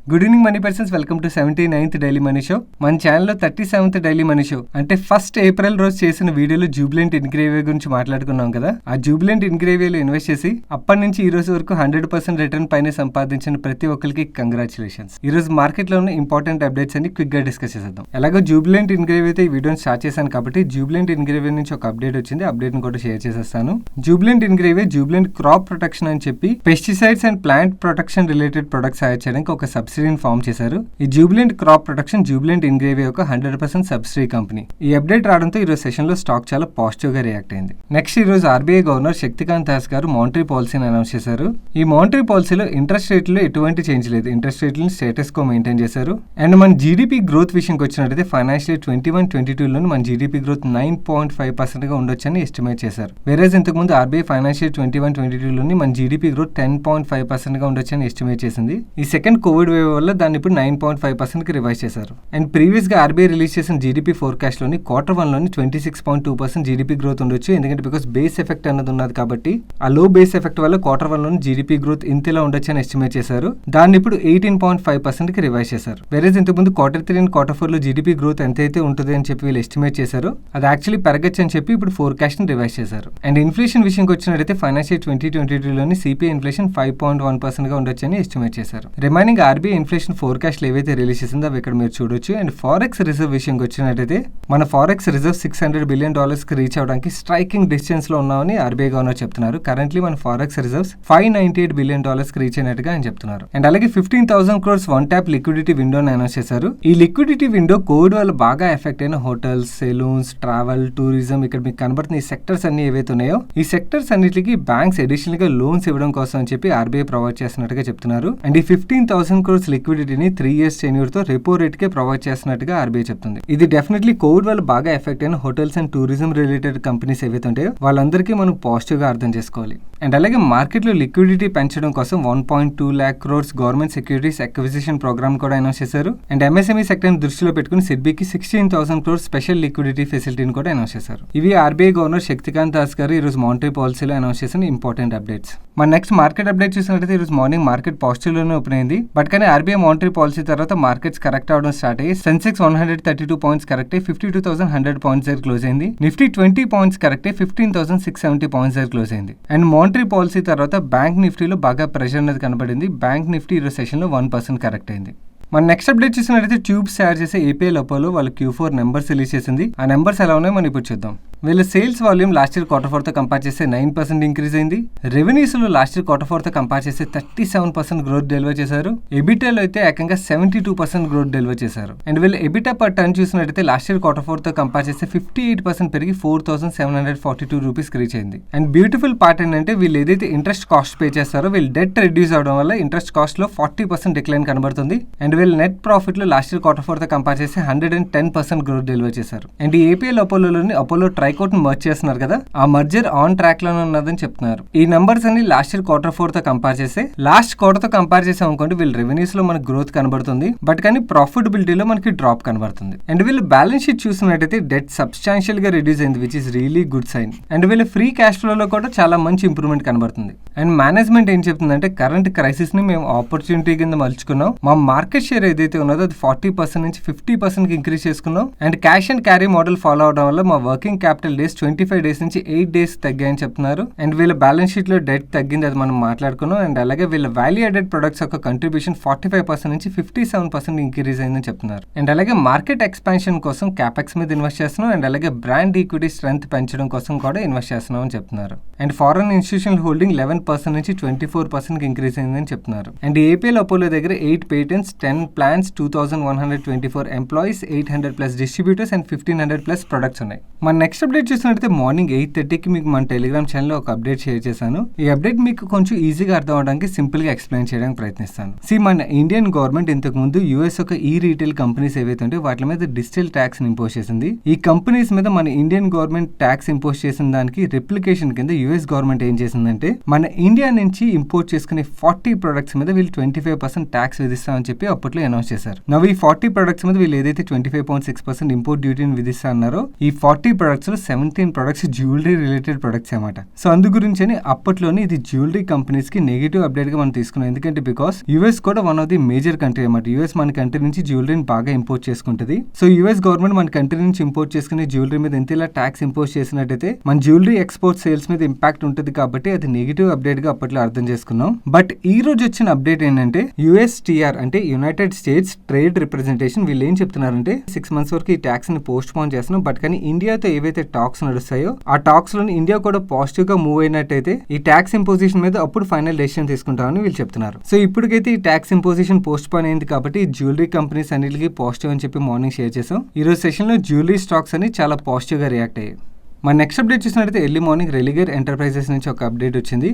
Good evening money persons, welcome to 79th daily money show. మన ఛానల్లో 37th daily money show అంటే 1st April రోజు చేసిన వీడియోలో జూబిలెంట్ ఇన్గ్రేవియా గురించి మాట్లాడుకున్నాం కదా. ఆ జూబిలెంట్ ఇన్గ్రేవియాలో ఇన్వెస్ట్ చేసి అప్పటి నుంచి ఈ రోజు వరకు 100% రిటర్న్ పైన సంపాదించిన ప్రతి ఒక్కరికి కంగ్రాచులేషన్స్. ఈ రోజు మార్కెట్ లో ఉన్న ఇంపార్టెంట్ అప్డేట్స్ అన్ని క్విక్ గా డిస్కస్ చేద్దాం. ఎలాగో జూబిలెంట్ ఇన్గ్రేవియాతో ఈ వీడియోని స్టార్ట్ చేశాను కాబట్టి జూబిలెంట్ ఇన్గ్రేవియా నుంచి ఒక అప్డేట్ వచ్చింది. అప్డేట్ ని కూడా షేర్ చేసేస్తాను. జూబిలెంట్ ఇన్గ్రేవియా జూబిలెంట్ క్రాప్ ప్రొటెక్షన్ అని చెప్పి pesticides and plant protection related products తయారు చేయడానికి ఒక సబ్సిడీని ఫామ్ చేశారు. ఈ జూబిలెంట్ క్రాప్ ప్రొటెక్షన్ జూబిలెంట్ ఇన్గ్రేవియా ఒక 100% సబ్సిడీ కంపెనీ. ఈ అప్డేట్ రావడంతో ఈ రోజు సెషన్ లో స్టాక్ చాలా పాజిటివ్ గా రియాక్ట్ అయింది. నెక్స్ట్ ఈ రోజు ఆర్బీఐ గవర్నర్ శక్తికాంత్ దాస్ గారు మానిటరీ పాలసీని అనౌన్స్ చేశారు. ఈ మానిటరీ పాలసీలో ఇంట్రెస్ట్ రేట్లో ఎటువంటి చేంజ్ లేదు. ఇంట్రెస్ట్ రేట్లను స్టేటస్ కో మెయింటైన్ చేశారు. అండ్ మన జీడీపీ గ్రోత్ విషయంకి వచ్చినట్టయితే ఫైనాన్షియల్ ఇయర్ 21-22 మన జీడీపీ గ్రోత్ 9.5% గా ఉండొచ్చని ఎస్టిమేట్ చేశారు. వేరేజ్ ఇంతకు ముందు ఆర్బీఐ ఫైనాన్షియల్ ఇయర్ 21-22 మన జీడీపీ గ్రోత్ 10.5% గా ఉండొచ్చని ఎస్టిమేట్ చేసింది. ఈ సెకండ్ కోవిడ్ వేవ్ వల్ల దాన్ని ఇప్పుడు 9.5% కి రివైజ్ చేశారు. అండ్ ప్రీవియస్ గా ఆర్బీఐ రిలీజ్ చేసిన జీడీపీ ఫోర్కాస్ట్ లోని Q1 లోని 26.2% జీడీపీ గ్రోత్ ఉండొచ్చు. ఎందుకంటే బికాస్ బేస్ ఎఫెక్ట్ అన్నది ఉన్నది కాబట్టి ఆ లో బేస్ ఎఫెక్ట్ వల్ల Q1 లోని జీడీపీ గ్రోత్ ఇంతలా ఉండొచ్చు అని ఎస్టిమేట్ చేశారు. దాన్ని ఇప్పుడు 18.5% కి రివైజ్ చేశారు. వేరేజ్ ఇంతకుముందు Q3 అండ్ Q4 లో జీడీపీ గ్రోత్ ఎంతైతే ఉంటుంది అని చెప్పి వీళ్ళు ఎస్టిమేట్ చేశారు అది యాక్చువల్లీ పెరగచ్చు అని చెప్పి ఇప్పుడు ఫోర్కాస్ట్ ని రివైజ్ చేశారు. అండ్ ఇన్ఫ్లేషన్ విషయంకి వచ్చినట్టయితే ఫైనాన్షియల్ ఇయర్ 2022 లోని సిపిఐ ఇన్ఫ్లేషన్ 5.1% గా ఉండొచ్చు అని ఎస్టిమేట్ చేశారు. రిమైనింగ్ ఆర్బీఐ ఇన్ఫ్లేషన్ ఫోర్కాస్ట్ ఏవైతే రిలీజ్ చేసిందో అవి ఇక్కడ మీరు చూడొచ్చు. అండ్ ఫారెక్స్ రిజర్వ్ విషయంకి వచ్చినట్టయితే మన ఫారెక్స్ రిజర్వ్ $600 బిలియన్ కి రీచ్ అవడానికి స్ట్రైకింగ్ డిస్టెన్స్ లో ఉన్నామని ఆర్బీఐ గవర్నర్ చెప్తున్నారు. కరెంట్లీ మన ఫారెక్స్ రిజర్వ్స్ $598 బిలియన్ కి రీచ్ అయినట్టుగా అని చెప్తున్నారు. అండ్ అలాగే 15,000 crores వన్ ట్యాప్ లిక్విడిటీ విండోని అనౌన్స్ చేశారు. ఈ లిక్విడిటీ విండో కోవిడ్ వల్ల బాగా ఎఫెక్ట్ అయిన హోటల్స్, సెలూన్స్, ట్రావెల్, టూరిజం ఇక్కడ మీకు కనబడుతున్న ఈ సెక్టర్స్ అన్ని ఏవైతే ఉన్నాయో ఈ సెక్టర్స్ అన్నిటికీ బ్యాంక్స్ అడిషనల్ గా లోన్స్ ఇవ్వడం కోసం అని చెప్పి ఆర్బీఐ ప్రొవైడ్ చేస్తున్నట్టుగా చెప్తున్నారు. అండ్ ఈ 15,000 crores లిక్విడిటీని 3 years టెన్యూర్ తో రెపో రేట్ కే ప్రొవైడ్ చేస్తున్నట్టుగా ఆర్బీఐ చెప్తుంది. ఇది డెఫినెట్లీ కోవిడ్ వల్ల బాగా ఎఫెక్ట్ అయిన hotels and tourism related companies ఏవైతే ఉంటాయో వాళ్ళందరికీ మనం పాజిటివ్ గా అర్థం చేసుకోవాలి. అండ్ అలాగే మార్కెట్ లో లిక్విడిటీ పెంచడం కోసం 1.2 lakh crores government securities acquisition program కూడా అనౌన్స్ చేశారు. అండ్ ఎంఎస్ఎంఈ సెక్టర్ ని దృష్టిలో పెట్టుకుని సిడ్బీకి 16,000 crores స్పెషల్ లిక్విడిటీ ఫెసిలిటీని కూడా అనౌన్స్ చేశారు. ఇవి ఆర్బీఐ గవర్నర్ శక్తికాంత్ దాస్ గారు ఈ రోజు మానిటరీ పాలసీలో అనౌన్స్ చేసిన ఇంపార్టెంట్ అప్డేట్స్. మన నెక్స్ట్ మార్కెట్ అప్డేట్ చూసినట్లయితే ఈ రోజు మార్నింగ్ మార్కెట్ పాజిటివ్ లోనే ఓపెన్ అయింది. బట్ కానీ ఆర్బీఐ మానిటరీ పాలసీ తర్వాత మార్కెట్స్ కరెక్ట్ అవడం స్టార్ట్ అయ్యి సెన్సెక్స్ 132 పాయింట్స్ కరెక్ట్ అయ్యి 52,100 పాయింట్స్ దగ్గర క్లోజ్ అయింది. నిఫ్టీ 20 పాయింట్స్ కరెక్ట్ అయ్యి 15,670 పాయింట్స్ దగ్గర క్లోజ్ అయింది. అండ్ మానిటరీ పాలసీ తర్వాత బ్యాంక్ నిఫ్టీలో బాగా ప్రెషర్ అనేది కనబడింది. బ్యాంక్ నిఫ్టీ ఈ రోజు సెషన్ లో 1% కరెక్ట్ అయింది. మన నెక్స్ట్ అప్డేట్ చూసినట్లయితే ట్యూబ్స్ తయారు చేసే ఏపీఎల్ అపోలో వాళ్ళు Q4 నెంబర్స్ రిలీజ్ చేసింది. ఆ నెంబర్స్ ఎలా ఉన్నాయో మనం ఇప్పుడు చూద్దాం. వీళ్ళ sales volume last year Q4 తో కంపేర్ చేస్తే 9% ఇంక్రీజ్ అయింది. రెవెన్యూస్ లో లాస్ట్ ఇయర్ Q4 తో కంపేర్ చేస్తే 37% గ్రోత్ డెలివర్ చేశారు. ఎబిటాలో అయితే ఏకంగా 72% గ్రోత్ డెలివర్ చేశారు. అండ్ వీళ్ళు ఎబిటా పర్ టన్ చూసినట్టయితే లాస్ట్ ఇయర్ Q4 తో కంపేర్ చేస్తే 58% పెరిగి 4,742 రూపీస్ రీచ్ అయింది. అండ్ బ్యూటిఫుల్ పార్ట్ ఏంటంటే వీళ్ళు ఏదైతే ఇంట్రెస్ట్ కాస్ట్ పే చేస్తారో వీళ్ళు డెట్ రిడ్యూస్ అవడం వల్ల ఇంట్రెస్ట్ కాస్ట్ లో 40% డిక్లైన్ కనబడుతుంది. అండ్ వీళ్ళు నెట్ ప్రాఫిట్ లో లాస్ట్ ఇయర్ Q4 తో కంపేర్ చేస్తే 110% గ్రోత్ డెలివర్ చేశారు. అండ్ ఈ ఏపీఎల్ అపోలోని అపోలో ట్రైకోట్ ని మర్జ్ చేస్తున్నారు కదా, ఆ మర్జర్ ఆన్ ట్రాక్ లోనే ఉన్నదని చెప్తున్నారు. ఈ నంబర్స్ అన్ని లాస్ట్ ఇయర్ Q4 తో కంపేర్ చేస్తే లాస్ట్ క్వార్టర్ తో కంపేర్ చేసాం అనుకోండి వీళ్ళ రెవెన్యూస్ లో మనకి గ్రోత్ కనబడుతుంది. బట్ కానీ ప్రాఫిటబిలిటీలో మనకి డ్రాప్ కనబడుతుంది. అండ్ వీళ్ళ బ్యాలెన్స్ షీట్ చూసినట్టయితే డెట్ సబ్స్టాన్షియల్ గా రిడ్యూస్ అయింది, which is really good sign. And వీళ్ళ ఫ్రీ క్యాష్ ఫ్లో లో కూడా చాలా మంచి ఇంప్రూవ్మెంట్ కనబడుతుంది. అండ్ మేనేజ్మెంట్ ఏం చెప్తుందంటే కరెంట్ క్రైసిస్ ని మేము ఆపర్చునిటీ కింద మలుచుకున్నాం. మా మార్కెట్ షేర్ ఏదైతే ఉన్నదో అది 40% నుంచి 50% కి ఇంక్రీజ్ చేసుకున్నాం. And cash and carry model follow అవడం వల్ల మా వర్కింగ్ క్యాపిటల్ డేస్ 25 డేస్ నుంచి 8 డేస్ తగ్గాయని చెప్తున్నారు. అండ్ వీళ్ళ బ్యాలెన్స్ షీట్ లో డెట్ తగ్గింది, అది మనం మాట్లాడుకున్నాం. అండ్ అలాగే వీళ్ళ వాల్యూ యాడెడ్ ప్రొడక్ట్స్ యొక్క కంట్రిబ్యూషన్ 45% నుంచి 57% ఇంక్రీజ్ అయిందని చెప్తున్నారు. అండ్ అలాగే మార్కెట్ ఎక్స్పాన్షన్ కోసం క్యాపెక్స్ మీద ఇన్వెస్ట్ చేస్తున్నాం. అండ్ అలాగే బ్రాండ్ ఈక్విటీ స్ట్రెంత్ పెంచడం కోసం కూడా ఇన్వెస్ట్ చేస్తున్నాం అని చెప్తున్నారు. అండ్ ఫారెన్ ఇన్స్టిట్యూషనల్ హోల్డింగ్ 11% నుంచి 24% ఇంక్రీజ్ అయిందని చెప్తున్నారు. అండ్ ఏపీఎల్ అపోలో దగ్గర 8 patents, 10 plans, 2,124 employees, 800+ distributors and 1,500+ products ఉన్నాయి. మన నెక్స్ట్ అప్డేట్ చూసినట్టయితే మార్నింగ్ 8:30కి మీకు మన టెలిగ్రామ్ ఛానల్లో ఒక అప్డేట్ షేర్ చేశాను. ఈ అప్డేట్ మీకు కొంచెం ఈజీగా అర్థం అవడానికి సింపుల్ గా ఎక్స్ప్లెయిన్ చేయడానికి ప్రయత్నిస్తాను. మన ఇండియన్ గవర్నమెంట్ ఇంతకు ముందు యూఎస్ ఒక ఈ రీటైల్ కంపెనీస్ ఏవైతే ఉంటే వాటి మీద డిజిటల్ ట్యాక్స్ ఇంపోజ్ చేసింది. ఈ కంపెనీస్ మీద మన ఇండియన్ గవర్నమెంట్ ట్యాక్స్ ఇంపోజ్ చేసిన దానికి రిప్లికేషన్ కింద యూఎస్ గవర్నమెంట్ ఏం చేసిందంటే మన ఇండియా నుంచి ఇంపోర్ట్ చేసుకునే 40 ప్రొడక్ట్స్ మీద వీళ్ళు 25% ట్యాక్స్ విధిస్తామని చెప్పి అప్పట్లో అనౌన్స్ చేశారు. నవ్వు ఈ 40 ప్రొడక్ట్స్ మీద వీళ్ళు ఏదైతే 25.6% ఇంపోర్ట్ డ్యూటీని విధిస్తా అన్నారో ఈ 40 ప్రొడక్ట్స్ లో 17 ప్రొడక్ట్స్ జ్యువెలరీ రిలేటెడ్ ప్రొడక్ట్స్ అన్నమాట. సో అందు గురించి అప్పట్లోనే ఇది జ్యువెలరీ కంపెనీస్ కి నెగిటివ్ అప్డేట్ గా మనం తీసుకున్నాం. ఎందుకంటే బికాస్ యూఎస్ కూడా one of the major country అన్నమాట. యూఎస్ మన కంట్రీ నుంచి జ్యువెలరీని బాగా ఇంపోర్ట్ చేసుకుంటది. సో యూఎస్ గవర్నమెంట్ మన కంట్రీ నుంచి ఇంపోర్ట్ చేసుకునే జ్యువెలరీ మీద ఎంత ఇలా ట్యాక్స్ ఇంపోజ్ చేసినట్టయితే మన జ్యువెలరీ ఎక్స్పోర్ట్ సేల్స్ మీద ఇంపాక్ట్ ఉంటుంది కాబట్టి అది నెగిటివ్ అప్డేట్ గా అప్పట్లో అర్థం చేసుకున్నాం. బట్ ఈ రోజు వచ్చిన అప్డేట్ ఏంటంటే యుఎస్టీఆర్ అంటే యునైటెడ్ స్టేట్స్ ట్రేడ్ రిప్రజెంటేషన్ వీళ్ళు ఏం చెప్తున్నారంటే 6 months వరకు ఈ ట్యాక్స్ ని పోస్ట్ పోన్ చేస్తున్నాం. బట్ కానీ ఇండియాతో ఏవైతే టాక్స్ నడుస్తాయో ఆ టాక్స్ లో ఇండియా కూడా పాజిటివ్ గా మూవ్ అయినట్టయితే ఈ ట్యాక్స్ ఇంపోజిషన్ మీద అప్పుడు ఫైనల్ డెసిషన్ తీసుకుంటామని వీళ్ళు చెప్తున్నారు. సో ఇప్పటికైతే ఈ ట్యాక్స్ ఇంపోజిషన్ పోస్ట్ పోన్ అయింది కాబట్టి జ్యువెలరీ కంపెనీస్ అన్నిటికీ పాజిటివ్ అని చెప్పి మార్నింగ్ షేర్ చేసాం. ఈ రోజు సెషన్ లో జ్యువెలరీ స్టాక్స్ అని చాలా పాజిటివ్ గా రియాక్ట్ అయ్యాయి. మన నెక్స్ట్ అప్డేట్ చూసినట్లయితే ఎర్లీ మార్నింగ్ రెలిగేర్ ఎంటర్ప్రైజెస్ నుంచి ఒక అప్డేట్ వచ్చింది.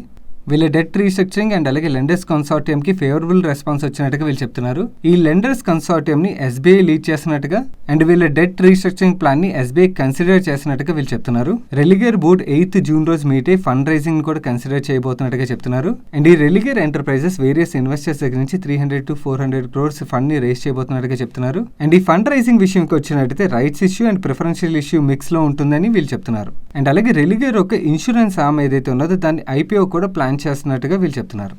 వీళ్ళ డెట్ రీస్ట్రక్చరింగ్ అండ్ అలాగే లెండర్స్ కన్సార్టియం కి ఫేవరబుల్ రెస్పాన్స్ వచ్చినట్టుగా వీళ్ళు చెప్తున్నారు. ఈ లెండర్స్ కన్సార్టియం ని ఎస్బీఐ లీడ్ చేసినట్టుగా అండ్ వీళ్ళ డెట్ రీస్ట్రక్చరింగ్ ప్లాన్ ని ఎస్బీఐ కన్సిడర్ చేసినట్టుగా వీళ్ళు చెప్తున్నారు. రెలిగేర్ బోర్డ్ 8th June రోజు మీట్ అయ్యి ఫండ్ రైజింగ్ కూడా కన్సిడర్ చేయబోతున్నట్టుగా చెప్తున్నారు. అండ్ ఈ రెలిగేర్ ఎంటర్ప్రైజెస్ వేరియస్ ఇన్వెస్టర్స్ దగ్గర నుంచి 300 to 400 crores ఫండ్ ని రేస్ చేయబోతున్నట్టుగా చెప్తున్నారు. అండ్ ఈ ఫండ్ రైజింగ్ విషయంకి వచ్చినట్టయితే rights issue and preferential issue mix లో ఉంటుందని వీళ్ళు చెప్తున్నారు. అండ్ అలాగే రెలిగేర్ ఒక ఇన్సూరెన్స్ ఆర్మ్ ఏదైతే ఉన్నదో దాన్ని ఐపీఓ కూడా ప్లాన్ చేస్తున్నట్టుగా వీళ్ళు చెప్తున్నారు.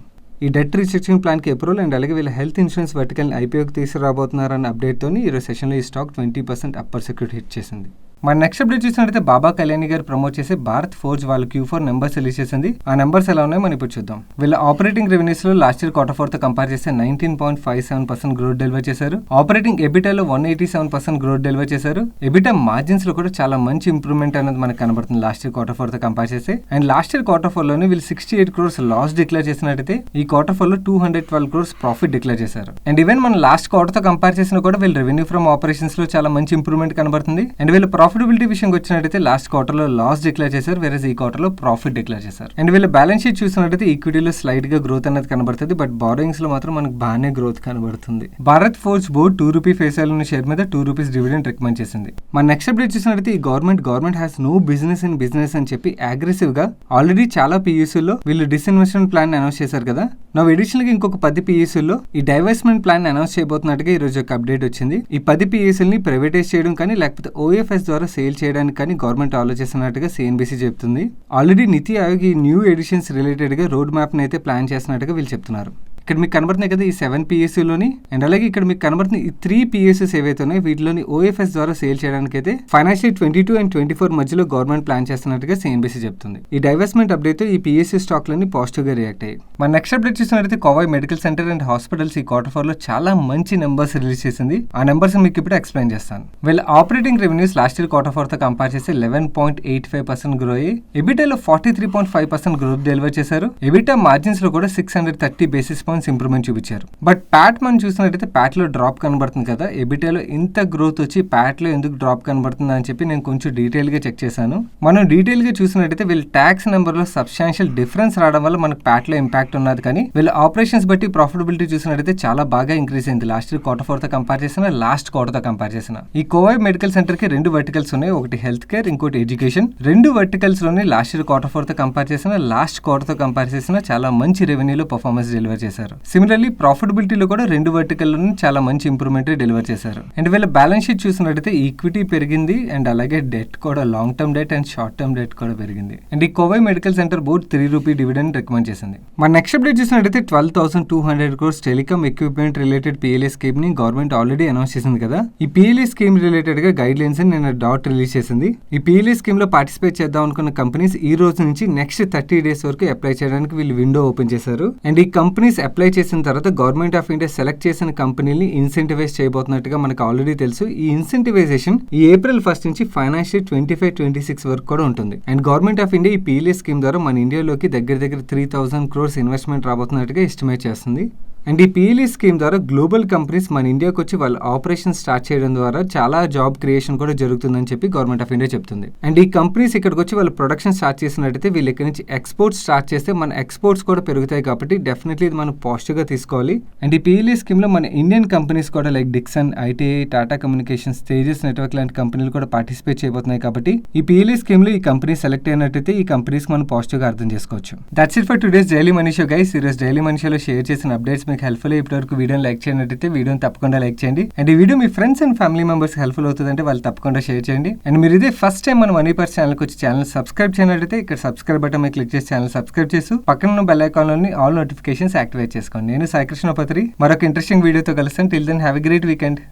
ఈ డెట్ రీస్ట్రక్చరింగ్ ప్లాన్ కి అప్రూవల్ అండ్ అలాగే వీళ్ళ హెల్త్ ఇన్సూరెన్స్ వర్టికల్ ఐపీఓకి తీసుకురాబోతున్నారన్న అప్డేట్ తోని ఈ రోజు సెషన్ లో ఈ స్టాక్ 20% అప్పర్ సెక్యూరిటీ హిట్ చేసింది. మన నెక్స్ట్ అప్డేట్ చూసినట్లయితే బాబా కళ్యాణి గారు ప్రమోట్ చేసే భారత్ ఫోర్జ్ వాళ్ళ Q4 నెంబర్స్ రిలీజ్ చేసింది. ఆ నెంబర్స్ ఎలా ఉన్నాయో మనం ఇప్పుడు చూద్దాం. వీళ్ళ ఆపరేటింగ్ రెవెన్యూస్ లో లాస్ట్ ఇయర్ Q4 తో కంపేర్ చేస్తే 19.57% గ్రోత్ డెలివర్ చేశారు. ఆపరేటింగ్ ఎబిటాలో 187% గ్రోత్ డెలివర్ చేశారు. ఎబిటా మార్జిన్స్ లో కూడా చాలా మంచి ఇంప్రూవ్మెంట్ అనేది మనకు కనబడుతుంది లాస్ట్ ఇయర్ Q4 తో కంపేర్ చేస్తే. అండ్ లాస్ట్ ఇయర్ Q4 లోనే వీళ్ళు 68 crores లాస్ డిక్లేర్ చేసినట్టయితే ఈ Q4 లో 212 crores ప్రాఫిట్ డిక్లేర్ చేశారు. అండ్ ఈవెన్ మన లాస్ట్ క్వార్టర్ తో కంపేర్ చేసినా కూడా వీళ్ళ రెవెన్యూ ఫ్రమ్ ఆపరేషన్స్ లో చాలా మంచి ఇంప్రూవ్మెంట్ కనబడుతుంది. అండ్ వీళ్ళ ప్రాఫిటబిలిటీ విషయం వచ్చినట్టయితే లాస్ట్ క్వార్టర్ లో లాస్ డిక్లేర్ చేశారు, వేరే ఈ క్వార్టర్ లో ప్రాఫిట్ డిక్లేర్ చేశారు. అండ్ వీళ్ళ బ్యాలెన్స్ షీట్ చూసినట్టయితే ఈక్విటీలో స్లైట్ గా గ్రోత్ అనేది కనబడుతుంది. బట్ బారోయింగ్స్ లో మాత్రం మనకు బాగానే గ్రోత్ కనబడుతుంది. Bharat forge board ₹2 face value share మీద ₹2 డివిడెండ్ రికమెండ్ చేసింది. మన నెక్స్ట్ అప్డేట్ చూసినట్టయితే ఈ government has no business in business అని చెప్పి అగ్రెసివ్ గా ఆల్రెడీ చాలా పియూసీలో వీళ్ళు డిస్ఇన్వెస్ట్మెంట్ ప్లాన్ అనౌన్స్ చేశారు కదా. నా ఎడిషనల్ గా ఇంకొక 10 పియూసీలో ఈ డైవర్స్మెంట్ ప్లాన్ అనౌన్స్ చేయబోతున్నట్టుగా ఈ రోజు ఒక అప్డేట్ వచ్చింది. ఈ 10 పియూసీలని ప్రైవేటైజ్ చేయడం కానీ లేకపోతే ఓఎఫ్ఎస్ ద్వారా సేల్ చేయడానికి కానీ గవర్నమెంట్ ఆలోచిస్తున్నట్టుగా సిఎన్బిసి చెప్తుంది. ఆల్రెడీ నీతి ఆయోగ్ ఈ న్యూ ఎడిషన్స్ రిలేటెడ్ గా రోడ్ మ్యాప్ ని అయితే ప్లాన్ చేస్తున్నట్టుగా వీళ్ళు చెప్తున్నారు. ఇక్కడ మీకు కనబడుతున్నాయి కదా ఈ 7 PSUలోని అండ్ అలాగే ఇక్కడ మీకు కనబడుతున్న ఈ 3 PSUs ఏవైతే ఉన్నాయో వీటిలోని ఓఎఫ్ఎస్ ద్వారా సేల్ చేయడానికి అయితే ఫైనాన్షియల్ 22 and 24 మధ్యలో గవర్నమెంట్ ప్లాన్ చేస్తున్నట్టుగా సిఎన్బిసి చెప్తుంది. ఈ డైవర్స్మెంట్ అప్డేట్ ఈ PSU స్టాక్ లని పాజిటివ్ గా రియాక్ట్ అయ్యాయి. మన నెక్స్ట్ అప్డేట్ చూసినట్లయితే కోవాయ్ మెడికల్ సెంటర్ అండ్ హాస్పిటల్స్ ఈ Q4 లో చాలా మంచి నెంబర్స్ రిలీజ్ చేసింది. ఆ నెంబర్స్ మీకు ఇప్పుడు ఎక్స్ప్లెయిన్ చేస్తాను. వీళ్ళ operating revenues last year Q4 తో కంపేర్ చేస్తే 11.85% గ్రో అయ్యి ఎబిటాలో 43.5% గ్రోత్ డెలివర్ చేశారు. ఎబిటా మార్జిన్స్ లో కూడా 630 basis points ఇంప్రూవ్మెంట్ చూపించారు. బట్ ప్యాట్ మనం చూసినట్టయితే ప్యాట్ లో డ్రాప్ కనబడుతుంది కదా. ఎబిటాలో ఇంత గ్రోత్ వచ్చి ప్యాట్ లో ఎందుకు డ్రాప్ కనబడుతుంది అని చెప్పి నేను కొంచెం డీటెయిల్ గా చెక్ చేశాను. మనం డీటెయిల్ గా చూసినట్టయితే వీళ్ళ ట్యాక్స్ నెంబర్ లో సబ్స్టాన్షియల్ డిఫరెన్స్ రావడం వల్ల మనకు ప్యాట్ లో ఇంపాక్ట్ ఉన్నది. కానీ వీళ్ళ ఆపరేషన్స్ బట్టి ప్రాఫిటబిలిటీ చూసినట్టయితే చాలా బాగా ఇంక్రీజ్ అయింది లాస్ట్ ఇయర్ Q4 తో కంపేర్ చేసిన లాస్ట్ క్వార్టర్ తో కంపేర్ చేసిన. ఈ కోవాయ్ మెడికల్ సెంటర్ కి 2 వర్టికల్స్ ఉన్నాయి, ఒకటి హెల్త్ కేర్ ఇంకోటి ఎడ్యుకేషన్. 2 వర్టికల్స్ లోని లాస్ట్ ఇయర్ Q4 తో కంపేర్ చేసిన లాస్ట్ క్వార్టర్ తో కంపేర్ చేసిన చాలా మంచి రెవెన్యూలో పర్ఫార్మెన్స్ డెలివర్ చేశారు. సిమిలర్లీ ప్రాఫిటబిలిటీలో కూడా 2 వర్టికల్లోని చాలా మంచి ఇంప్రూవ్మెంట్ డెలివర్ చేశారు. అండ్ వీళ్ళ బ్యాలెన్స్ షీట్ చూసినట్టయితే ఈక్విటీ పెరిగింది అండ్ అలాగే డెట్ కూడా long term debt and short term debt కూడా పెరిగింది. అండ్ ఈ Kovai medical centre board ₹3 dividend recommend చేసింది. మన నెక్స్ట్ అప్డేట్ చూసినట్టయితే 12,200 crores telecom equipment related PLA scheme ని గవర్నమెంట్ ఆల్రెడీ అనౌన్స్ చేసింది కదా. ఈ PLA స్కీమ్ రిలేటెడ్ గా గైడ్ లైన్స్ నిన్న డాట్ రిలీజ్ చేసింది. ఈ PLA స్కీమ్ లో పార్టిసిపేట్ చేద్దాం అనుకున్న కంపెనీస్ ఈ రోజు నుంచి నెక్స్ట్ 30 days వరకు అప్లై చేయడానికి వీళ్ళు విండో ఓపెన్ చేశారు. అండ్ ఈ కంపెనీస్ అప్లై చేసిన తర్వాత గవర్నమెంట్ ఆఫ్ ఇండియా సెలెక్ట్ చేసిన కంపెనీని ఇన్సెంటివైజ్ చేయబోతున్నట్టుగా మనకు ఆల్రెడీ తెలుసు. ఈ ఇన్సెంటివైజేషన్ ఈ April 1 నుంచి ఫైనాన్షియల్ 25-26 వరకు కూడా ఉంటుంది. అండ్ గవర్నమెంట్ ఆఫ్ ఇండియా ఈ PLA స్కీమ్ ద్వారా మన ఇండియాలోకి దగ్గర 3,000 crores ఇన్వెస్ట్మెంట్ రాబోతున్నట్టుగా ఎస్టిమేట్ చేస్తుంది. అండ్ ఈ PLA స్కీమ్ ద్వారా గ్లోబల్ కంపెనీస్ మన ఇండియాకి వచ్చి వాళ్ళ ఆపరేషన్ స్టార్ట్ చేయడం ద్వారా చాలా జాబ్ క్రియేషన్ కూడా జరుగుతుందని చెప్పి గవర్నమెంట్ ఆఫ్ ఇండియా చెప్తుంది. అండ్ ఈ కంపెనీస్ ఇక్కడికి వచ్చి వాళ్ళ ప్రొడక్షన్ స్టార్ట్ చేసినట్టయితే వీళ్ళు ఇక్కడ నుంచి ఎక్స్పోర్ట్స్ స్టార్ట్ చేస్తే మన ఎక్స్పోర్ట్స్ కూడా పెరుగుతాయి కాబట్టి డెఫినెట్లీ ఇది మనం పాజిటివ్ గా తీసుకోవాలి. అండ్ ఈ PLA స్కీమ్ లో మన ఇండియన్ కంపెనీస్ కూడా like Dixon, ITI, Tata communications, Tejas network లాంటి కంపెనీలు కూడా పార్టిసిపేట్ చేయబోతున్నాయి కాబట్టి ఈ PLA స్కీమ్ లో ఈ కంపెనీ సెలెక్ట్ అయినట్టయితే ఈ కంపెనీస్ మనం పాజిటివ్ గా అర్థం చేసుకోవచ్చు. That's it for today's daily money show guys. ఈ రోజు డైలీ మనీ షోలో షేర్ చేసిన అప్డేట్స్ మీకు హెల్ప్ఫుల్ ఇప్పటివరకు వీడియోని లైక్ చేయనట్టయితే వీడియోని తప్పకుండా లైక్ చేయండి. అండ్ ఈ వీడియో మీ friends and family members helpful అవుతుందంటే వాళ్ళు తప్పకుండా షేర్ చేయండి. అండ్ మీరు ఇదే ఫస్ట్ టైం మన మనీ పర్స్ ఛానల్కి వచ్చి ఛానల్ సబ్స్క్రైబ్ చేయనట్టయితే ఇక్కడ సబ్స్క్రైబ్ బటన్ మీద క్లిక్ చేసి ఛానల్ సబ్స్క్రైబ్ చేసి పక్కన ఉన్న బెల్ ఐకాన్లోని ఆల్ నోటిఫికేషన్స్ యాక్టివేట్ చేసుకోండి. నేను సాయి కృష్ణ పత్రి మరొక ఇంట్రెస్టింగ్ వీడియోతో కలుస్తాను. Till then have a great weekend.